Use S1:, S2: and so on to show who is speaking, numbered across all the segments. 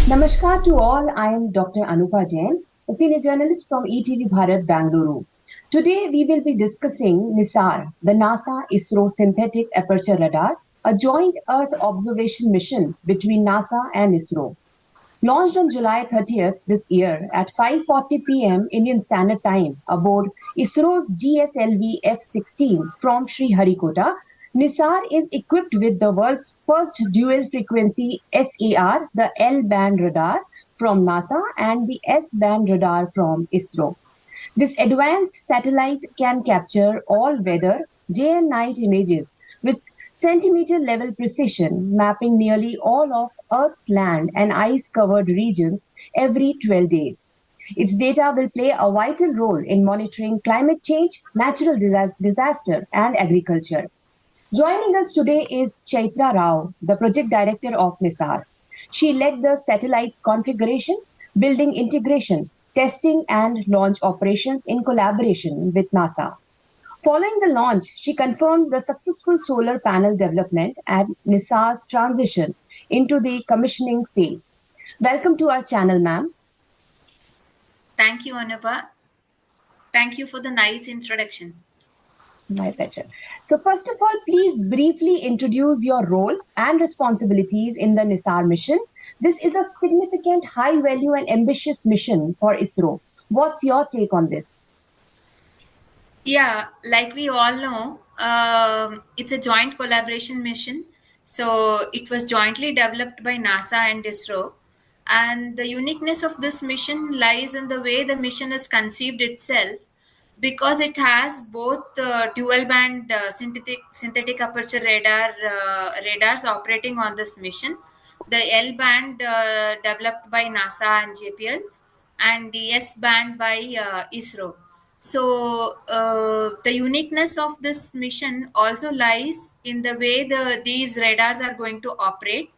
S1: Namaskar to all. I am Dr. Anubha Jain, a senior journalist from ETV Bharat, Bangalore. Today we will be discussing NISAR, the NASA ISRO Synthetic Aperture Radar, a joint Earth observation mission between NASA and ISRO. Launched on July 30th this year at 5:40 p.m. Indian Standard Time aboard ISRO's GSLV F-16 from Sriharikota, NISAR is equipped with the world's first dual frequency SAR, the L-band radar from NASA and the S-band radar from ISRO. This advanced satellite can capture all weather, day and night images with centimeter level precision, mapping nearly all of Earth's land and ice covered regions every 12 days. Its data will play a vital role in monitoring climate change, natural disaster, and agriculture. Joining us today is Chaitra Rao, the project director of NISAR. She led the satellite's configuration, building integration, testing, and launch operations in collaboration with NASA. Following the launch, she confirmed the successful solar panel development and NISAR's transition into the commissioning phase. Welcome to our channel, ma'am.
S2: Thank you, Anubha. Thank you for the nice introduction.
S1: My pleasure. So, first of all, please briefly introduce your role and responsibilities in the NISAR mission. This is a significant, high value, and ambitious mission for ISRO. What's your take on this?
S2: Yeah, like we all know, it's a joint collaboration mission. So it was jointly developed by NASA and ISRO. And the uniqueness of this mission lies in the way the mission is conceived itself, because it has both dual band synthetic aperture radars operating on this mission, the L band developed by NASA and JPL, and the S band by ISRO. So the uniqueness of this mission also lies in the way these radars are going to operate.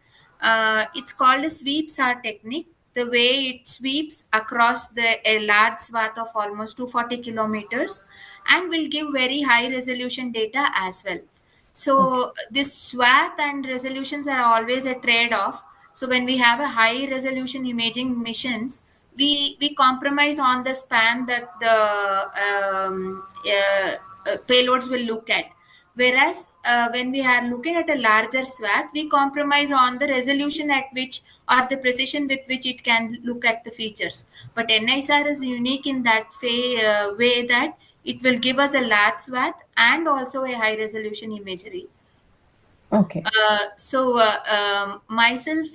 S2: It's called a sweep SAR technique. The way it sweeps across a large swath of almost 240 kilometers and will give very high resolution data as well. So this swath and resolutions are always a trade-off. So when we have a high resolution imaging missions, we compromise on the span that the payloads will look at. Whereas when we are looking at a larger swath, we compromise on the resolution at which or the precision with which it can look at the features. But NISR is unique in that way that it will give us a large swath and also a high resolution imagery.
S1: Okay.
S2: Myself,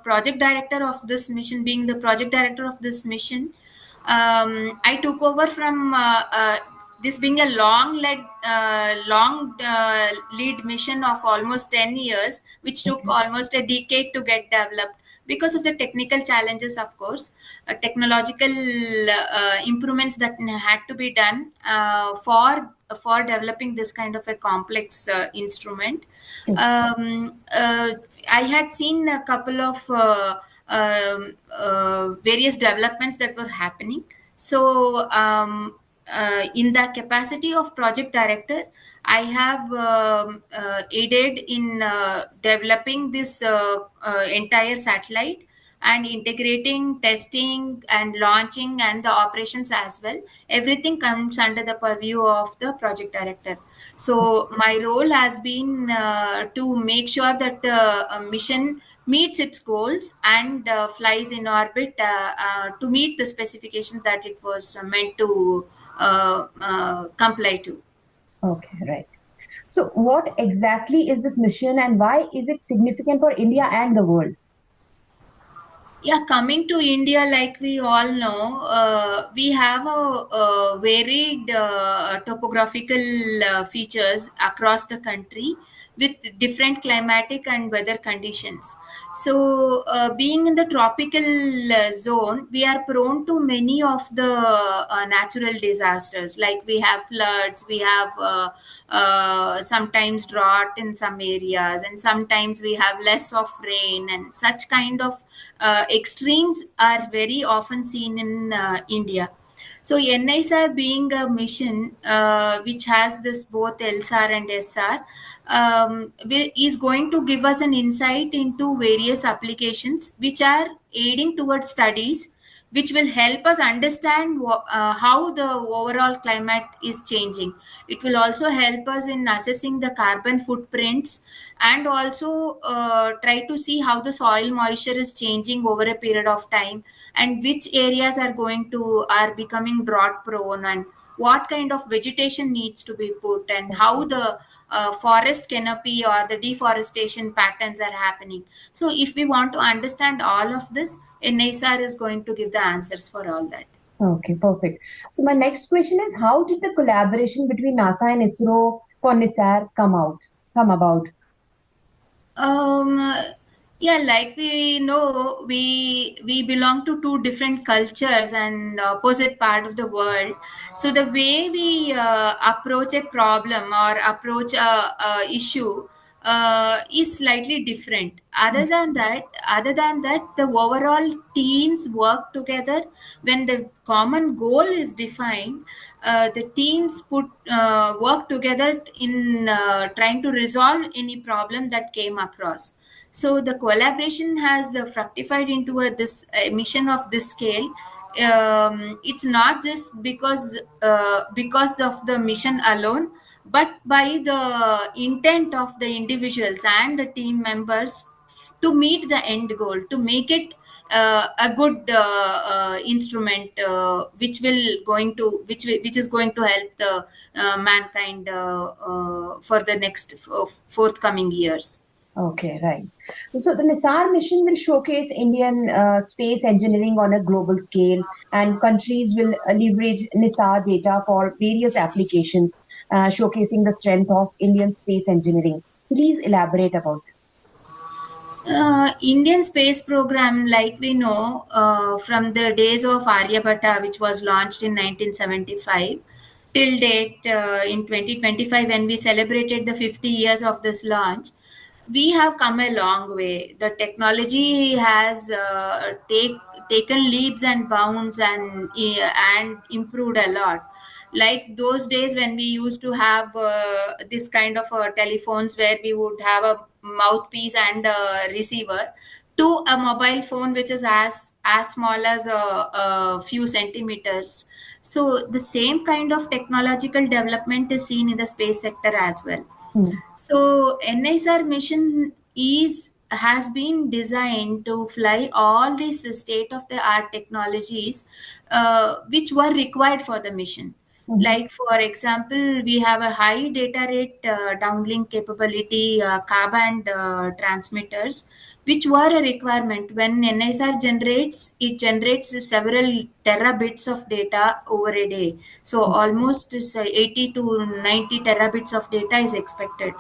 S2: project director of this mission, being the project director of this mission, I took over from this being a long lead mission of almost 10 years, which took almost a decade to get developed because of the technical challenges, of course, technological improvements that had to be done for developing this kind of a complex instrument. I had seen a couple of various developments that were happening. So, in the capacity of project director, I have aided in developing this entire satellite and integrating, testing, and launching, and the operations as well. Everything comes under the purview of the project director. So my role has been to make sure that the mission meets its goals and flies in orbit to meet the specifications that it was meant to comply to.
S1: Okay, right. So, what exactly is this mission and why is it significant for India and the world?
S2: Yeah, coming to India, like we all know, we have a varied topographical features across the country with different climatic and weather conditions. So, being in the tropical zone, we are prone to many of the natural disasters. Like we have floods, we have sometimes drought in some areas, and sometimes we have less of rain, and such kind of extremes are very often seen in India. So NISAR being a mission which has this both LSAR and SR, is going to give us an insight into various applications which are aiding towards studies which will help us understand how the overall climate is changing. It will also help us in assessing the carbon footprints, and also try to see how the soil moisture is changing over a period of time, and which areas are becoming drought prone, and what kind of vegetation needs to be put, and how
S1: Okay.
S2: the forest canopy or the deforestation patterns are happening. So if we want to understand all of this, NISAR is going to give the answers for all that.
S1: Okay, perfect. So my next question is, how did the collaboration between NASA and ISRO for NISAR come about?
S2: Um, yeah, like we know, we belong to two different cultures and opposite part of the world. So the way we approach a problem or approach a issue is slightly different. Other than that, the overall teams work together when the common goal is defined. The teams put work together in trying to resolve any problem that came across. So the collaboration has fructified into this mission of this scale. It's not just because of the mission alone, but by the intent of the individuals and the team members to meet the end goal, to make it a good instrument which is going to help the mankind for the next forthcoming years.
S1: Okay, right. So the NISAR mission will showcase Indian space engineering on a global scale, and countries will leverage NISAR data for various applications, showcasing the strength of Indian space engineering. So please elaborate about this.
S2: Indian space program, like we know, from the days of Aryabhatta, which was launched in 1975, till date in 2025, when we celebrated the 50 years of this launch, we have come a long way. The technology has taken leaps and bounds, and improved a lot. Like those days when we used to have this kind of telephones where we would have a mouthpiece and a receiver, to a mobile phone which is as small as a few centimeters. So the same kind of technological development is seen in the space sector as well.
S1: Hmm.
S2: So NISR mission is has been designed to fly all these state of the art technologies which were required for the mission.
S1: Mhm.
S2: Like for example, we have a high data rate downlink capability K-band transmitters, which were a requirement when NISR generates. It generates several terabits of data over a day. So almost 80 to 90 terabits of data is expected.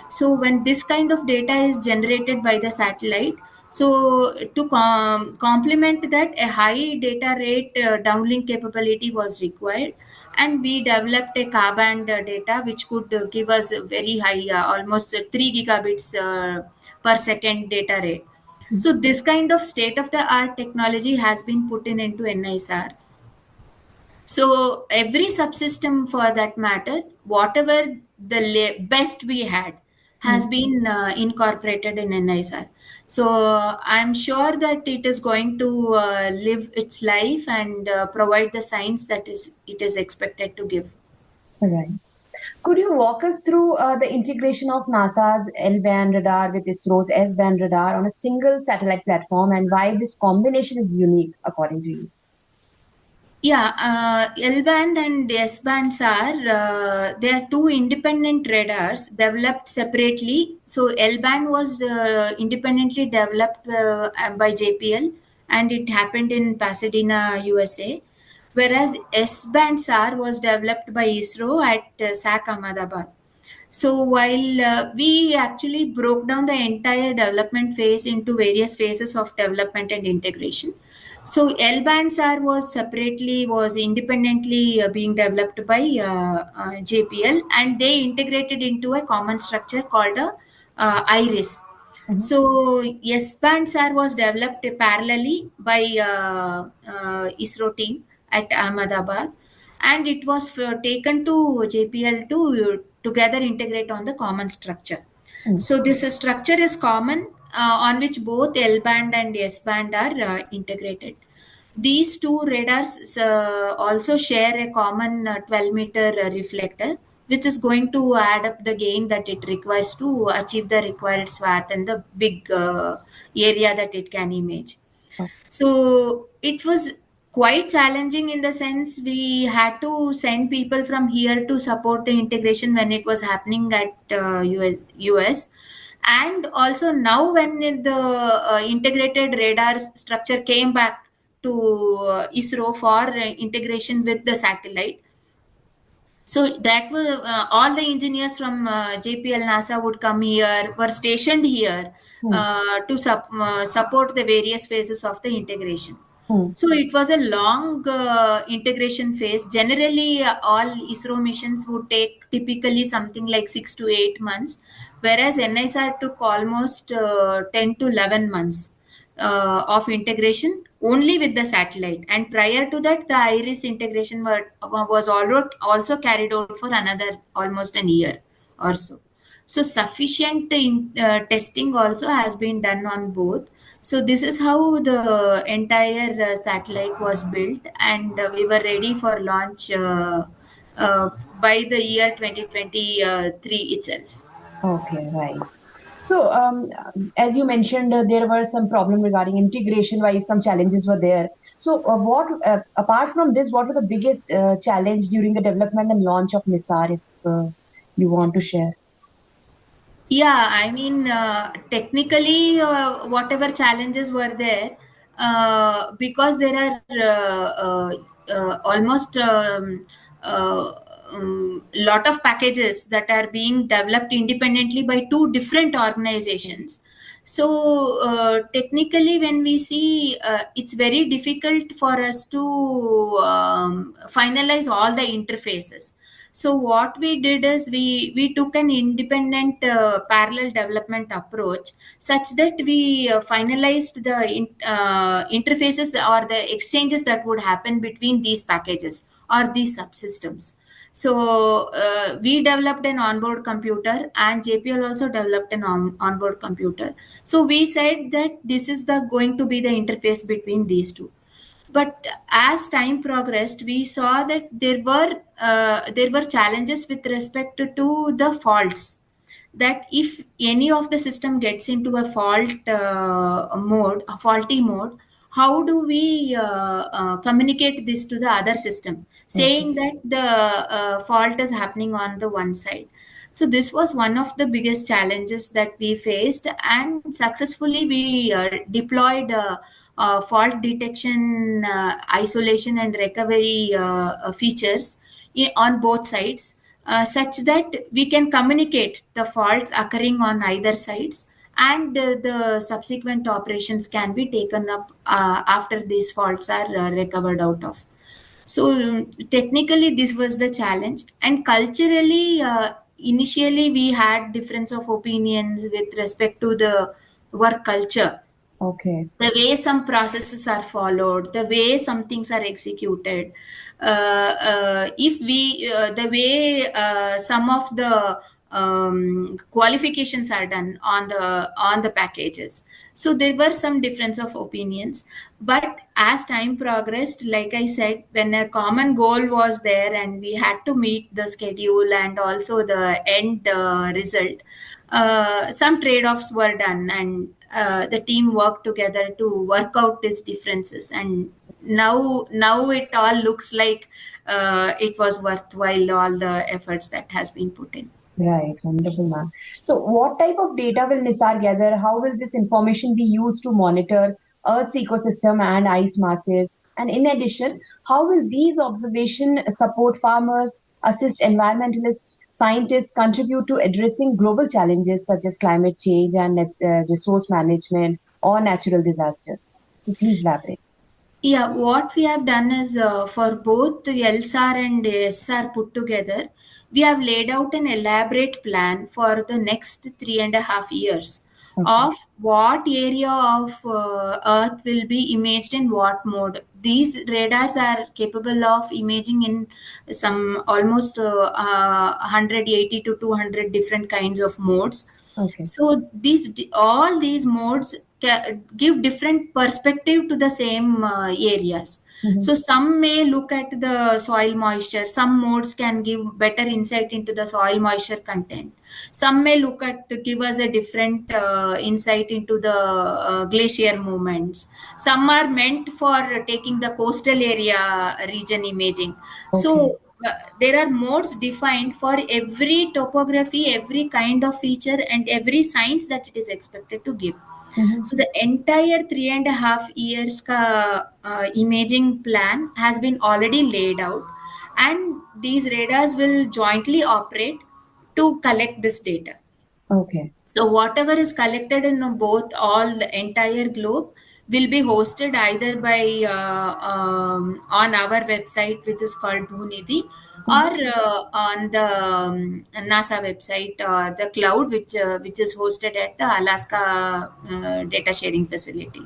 S2: So when this kind of data is generated by the satellite, so to complement that, a high data rate downlink capability was required, and we developed a K-band data which could give us a very high, almost 3 gigabits per second data rate. So this kind of state of the art technology has been put into NISR. So every subsystem, for that matter, whatever the best we had, has
S1: Hmm.
S2: been incorporated in NISR. So I'm sure that it is going to live its life and provide the science that is it is expected to give.
S1: Right. Could you walk us through the integration of NASA's L-band radar with ISRO's S-band radar on a single satellite platform, and why this combination is unique according to you?
S2: Yeah, L band and S bands are they are two independent radars developed separately. So L band was independently developed by JPL, and it happened in Pasadena, USA. Whereas S band SAR was developed by ISRO at SAC Ahmedabad. So while we actually broke down the entire development phase into various phases of development and integration. So L band SAR was independently being developed by JPL, and they integrated into a common structure called a IRIS.
S1: Mhm.
S2: So S band SAR was developed parallelly by ISRO team, at Ahmedabad, and it was taken to JPL to together integrate on the common structure.
S1: Hmm.
S2: So this structure is common on which both L band and S band are integrated. These two radars also share a common 12-meter reflector, which is going to add up the gain that it requires to achieve the required swath and the big area that it can image.
S1: Oh,
S2: So it was quite challenging in the sense we had to send people from here to support the integration when it was happening at US. And also now when the integrated radar structure came back to ISRO for integration with the satellite, so that was all the engineers from JPL NASA would come here, were stationed here
S1: hmm.
S2: to support the various phases of the integration.
S1: Hmm.
S2: So it was a long integration phase. Generally, all ISRO missions would take typically something like 6 to 8 months, whereas NISAR took almost 10 to 11 months of integration only with the satellite. And prior to that, the iris integration was also carried out for another almost an year or so. So sufficient testing also has been done on both. So this is how the entire satellite was built, and we were ready for launch uh, by the year 2023 itself.
S1: Okay, right. So, as you mentioned, there were some problem regarding integration-wise, some challenges were there. So, apart from this, what were the biggest challenge during the development and launch of NISAR, if you want to share?
S2: Yeah, I mean, technically, whatever challenges were there, because there are almost lot of packages that are being developed independently by two different organizations. So, technically, when we see, it's very difficult for us to finalize all the interfaces. So what we did is we took an independent parallel development approach, such that we finalized the interfaces or the exchanges that would happen between these packages or these subsystems. So we developed an onboard computer, and JPL also developed an onboard computer. So we said that this is the going to be the interface between these two. But as time progressed, we saw that there were challenges with respect to the faults, that if any of the system gets into a faulty mode, how do we communicate this to the other system,
S1: Okay,
S2: saying that the fault is happening on the one side. So this was one of the biggest challenges that we faced, and successfully we deployed fault detection, isolation, and recovery features on both sides, such that we can communicate the faults occurring on either sides, and the subsequent operations can be taken up after these faults are recovered out of. So technically this was the challenge, and culturally, initially we had difference of opinions with respect to the work culture,
S1: okay,
S2: the way some processes are followed, the way some things are executed, if we the way some of the qualifications are done on the packages. So there were some difference of opinions, but as time progressed, like I said, when a common goal was there and we had to meet the schedule and also the end result, some trade-offs were done, and the team worked together to work out these differences, and now it all looks like it was worthwhile, all the efforts that has been put in.
S1: right, wonderful, ma'am. So, what type of data will NISAR gather? How will this information be used to monitor Earth's ecosystem and ice masses? And in addition, how will these observations support farmers, assist environmentalists, scientists, contribute to addressing global challenges such as climate change and resource management or natural disaster? So, please elaborate.
S2: Yeah, what we have done is, for both the LSAR and SR put together, we have laid out an elaborate plan for the next 3.5 years
S1: Okay.
S2: of what area of earth will be imaged in what mode. These radars are capable of imaging in some almost 180 to 200 different kinds of modes.
S1: Okay.
S2: So all these modes give different perspective to the same areas.
S1: Mm-hmm.
S2: So some may look at the soil moisture. Some modes can give better insight into the soil moisture content. Some may look at to give us a different insight into the glacier movements. Some are meant for taking the coastal area region imaging.
S1: Okay.
S2: So there are modes defined for every topography, every kind of feature, and every science that it is expected to give.
S1: Mm-hmm.
S2: So the entire 3.5 years imaging plan has been already laid out, and these radars will jointly operate to collect this data.
S1: Okay.
S2: So whatever is collected in both all the entire globe will be hosted either by on our website, which is called Bhunidhi, or
S1: Mm-hmm.
S2: on the NASA website or the cloud, which is hosted at the Alaska data sharing facility.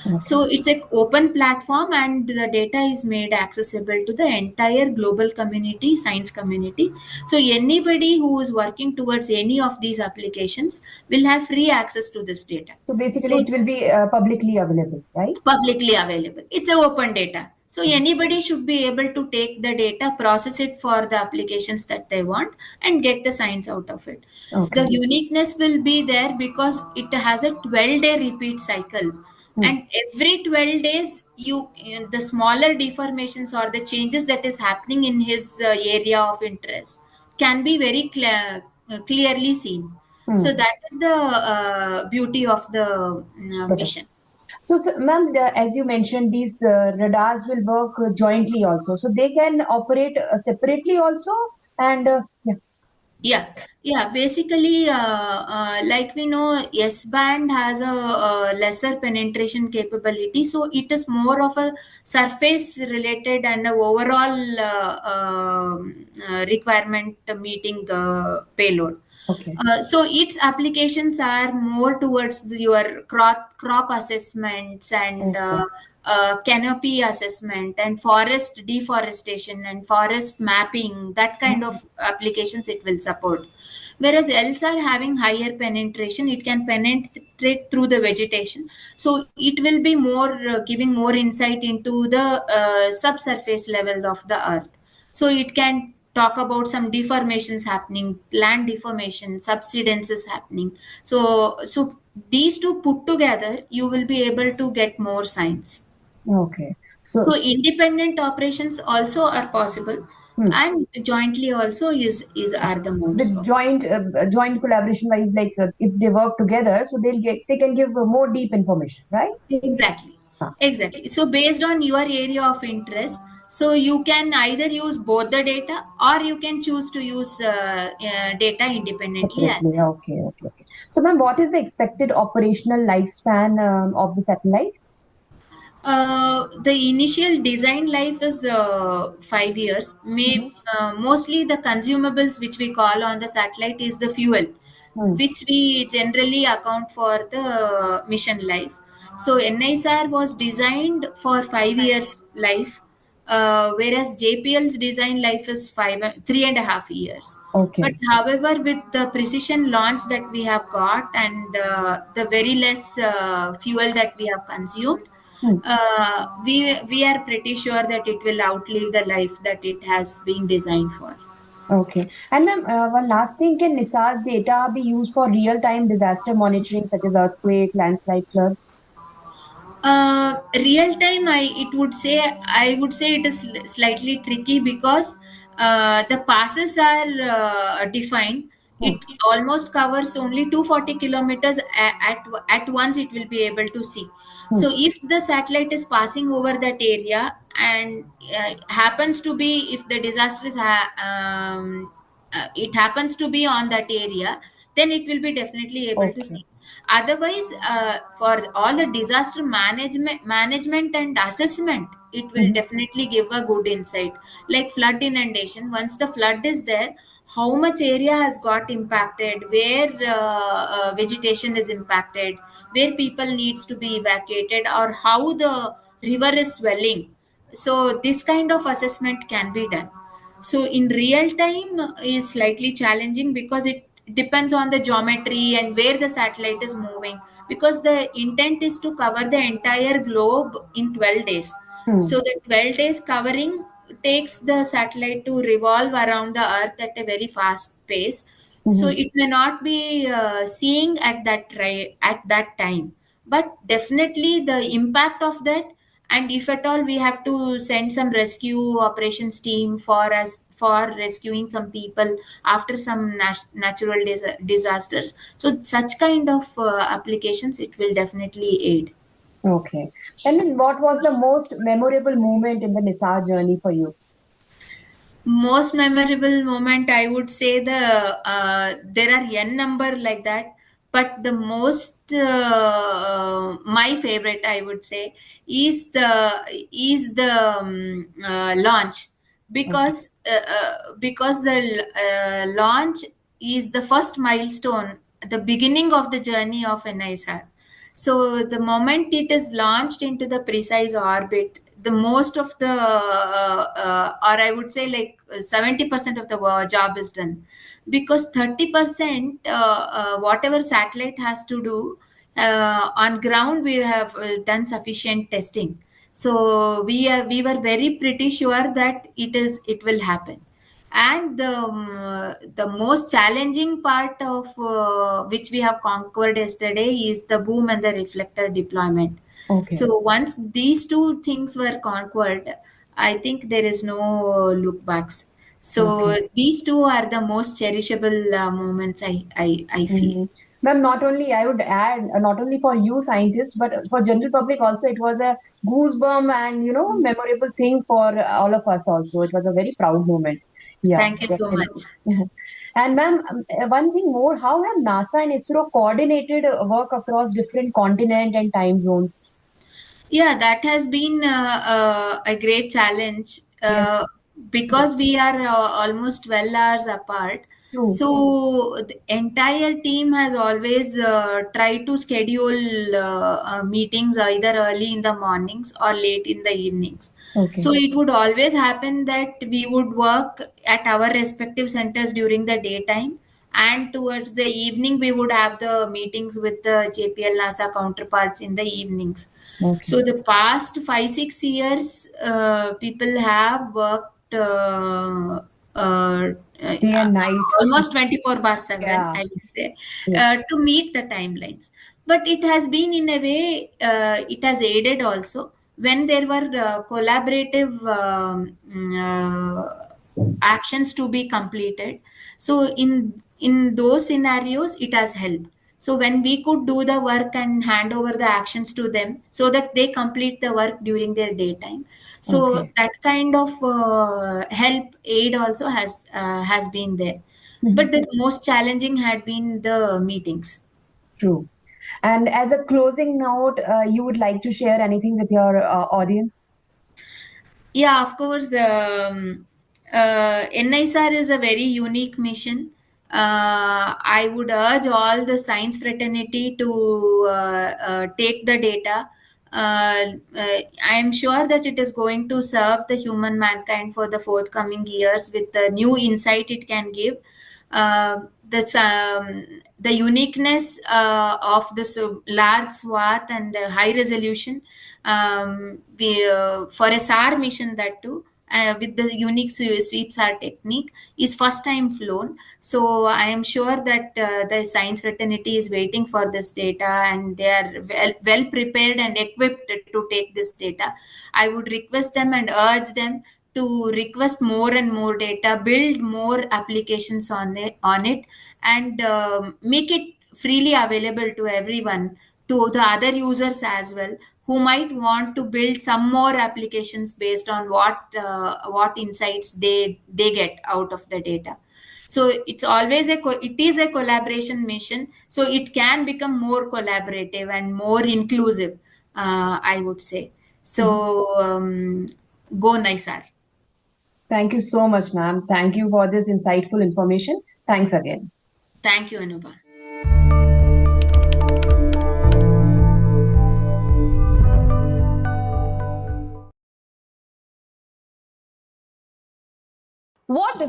S1: Okay.
S2: So it's an open platform, and the data is made accessible to the entire global community, science community. So anybody who is working towards any of these applications will have free access to this data.
S1: So
S2: So
S1: basically, it will be publicly available, right?
S2: publicly available. It's a open data. So
S1: Mhm.
S2: anybody should be able to take the data, process it for the applications that they want, and get the science out of it. The
S1: Okay.
S2: uniqueness will be there because it has a 12-day repeat cycle.
S1: Hmm.
S2: And every 12 days, the smaller deformations or the changes that is happening in his area of interest can be very clearly seen. So
S1: Hmm.
S2: that is the beauty of the
S1: Correct.
S2: mission.
S1: So, ma'am, as you mentioned, these radars will work jointly also. So they can operate separately also. And yeah.
S2: Yeah. Basically, like we know, S band has a lesser penetration capability, so it is more of a surface related and a overall requirement meeting payload.
S1: Okay.
S2: So its applications are more towards your crop assessments and
S1: Okay.
S2: canopy assessment and forest deforestation and forest mapping. That kind
S1: Hmm.
S2: of applications it will support. Whereas else are having higher penetration, it can penetrate through the vegetation. So it will be more giving more insight into the subsurface level of the earth. So it can talk about some deformations happening, land deformation, subsidences happening. So these two put together, you will be able to get more science.
S1: Okay.
S2: So
S1: So,
S2: independent operations also are possible,
S1: hmm.
S2: and jointly also is are the modes
S1: With
S2: of.
S1: joint collaboration wise, like if they work together, so they can give more deep information, right?
S2: Exactly.
S1: Ah,
S2: Exactly. So based on your area of interest, so you can either use both the data or you can choose to use data independently as
S1: separately.
S2: well.
S1: Okay. Okay. Okay. So, ma'am, what is the expected operational lifespan of the satellite?
S2: The initial design life is 5 years.
S1: Mm-hmm.
S2: Mostly the consumables which we call on the satellite is the fuel,
S1: Hmm.
S2: which we generally account for the mission life. So NISAR was designed for 5 years life, whereas JPL's design life is 3.5 years. But
S1: Okay.
S2: however, with the precision launch that we have got and the very less fuel that we have consumed,
S1: Hmm.
S2: we are pretty sure that it will outlive the life that it has been designed for.
S1: Okay. And ma'am, one last thing, can NISAR's data be used for real-time disaster monitoring such as earthquake, landslide, floods?
S2: Real time, I would say it is slightly tricky because the passes are defined.
S1: Hmm.
S2: It almost covers only 240 kilometers at once. It will be able to see.
S1: Hmm.
S2: So if the satellite is passing over that area and happens to be, if the disaster is it happens to be on that area, then it will be definitely able to
S1: Okay.
S2: see. Otherwise, for all the disaster management and assessment, it will
S1: Mhm.
S2: definitely give a good insight. Like flood inundation, once the flood is there, how much area has got impacted, where vegetation is impacted, where people needs to be evacuated, or how the river is swelling. So this kind of assessment can be done. So in real time is slightly challenging because it depends on the geometry and where the satellite is moving, because the intent is to cover the entire globe in 12 days.
S1: Hmm.
S2: So the 12 days covering takes the satellite to revolve around the earth at a very fast pace. So
S1: Mhm.
S2: it may not be seeing at at that time, but definitely the impact of that. And if at all we have to send some rescue operations team for us for rescuing some people after some natural disasters, so such kind of applications, it will definitely aid.
S1: Okay. And then what was the most memorable moment in the NISAR journey for you?
S2: Most memorable moment, I would say there are n number like that, but the most my favorite, I would say, is the launch,
S1: Okay.
S2: because the launch is the first milestone, the beginning of the journey of NISAR. So the moment it is launched into the precise orbit, the most of the, or I would say like 70% of the job is done, because 30%, whatever satellite has to do on ground, we have done sufficient testing. So we were very pretty sure that it will happen. And the most challenging part of which we have conquered yesterday is the boom and the reflector deployment.
S1: Okay.
S2: So once these two things were conquered, I think there is no look backs. So
S1: Okay.
S2: these two are the most cherishable moments, I feel.
S1: Mm-hmm. Ma'am, not only I would add, not only for you scientists, but for general public also, it was a goosebump and memorable thing for all of us also. It was a very proud moment. Yeah,
S2: Thank you so
S1: definitely.
S2: much.
S1: And ma'am, one thing more, how have NASA and ISRO coordinated work across different continent and time zones?
S2: Yeah, that has been a great challenge,
S1: Yes, true,
S2: because we are almost 12 hours apart.
S1: true.
S2: So the entire team has always tried to schedule meetings either early in the mornings or late in the evenings. So
S1: Okay,
S2: it would always happen that we would work at our respective centers during the daytime, and towards the evening we would have the meetings with the JPL NASA counterparts in the evenings.
S1: okay.
S2: So the past 5 6 years, people have worked uh,
S1: Day and night.
S2: almost 24 bar 7,
S1: Yeah,
S2: I would say,
S1: yes.
S2: to meet the timelines. But it has been, in a way, it has aided also when there were collaborative actions to be completed. So in those scenarios, it has helped. So when we could do the work and hand over the actions to them so that they complete the work during their daytime. So
S1: Okay.
S2: that kind of help aid also has been there.
S1: Mhm.
S2: But the most challenging had been the meetings.
S1: True. And as a closing note, you would like to share anything with your audience?
S2: Yeah, of course. NISAR is a very unique mission. I would urge all the science fraternity to take the data. I am sure that it is going to serve the human mankind for the forthcoming years with the new insight it can give. This The uniqueness of this large swath and high resolution, for a SAR mission, that too, with the unique sweep SAR technique, is first time flown. So I am sure that the science fraternity is waiting for this data, and they are well prepared and equipped to take this data. I would request them and urge them to request more and more data, build more applications on it, and make it freely available to everyone, to the other users as well, who might want to build some more applications based on what insights they get out of the data. So it's always it is a collaboration mission, so it can become more collaborative and more inclusive, I would say. So go NISAR.
S1: Thank you so much, ma'am. Thank you for this insightful information. Thanks again.
S2: Thank you, Anubha.
S1: What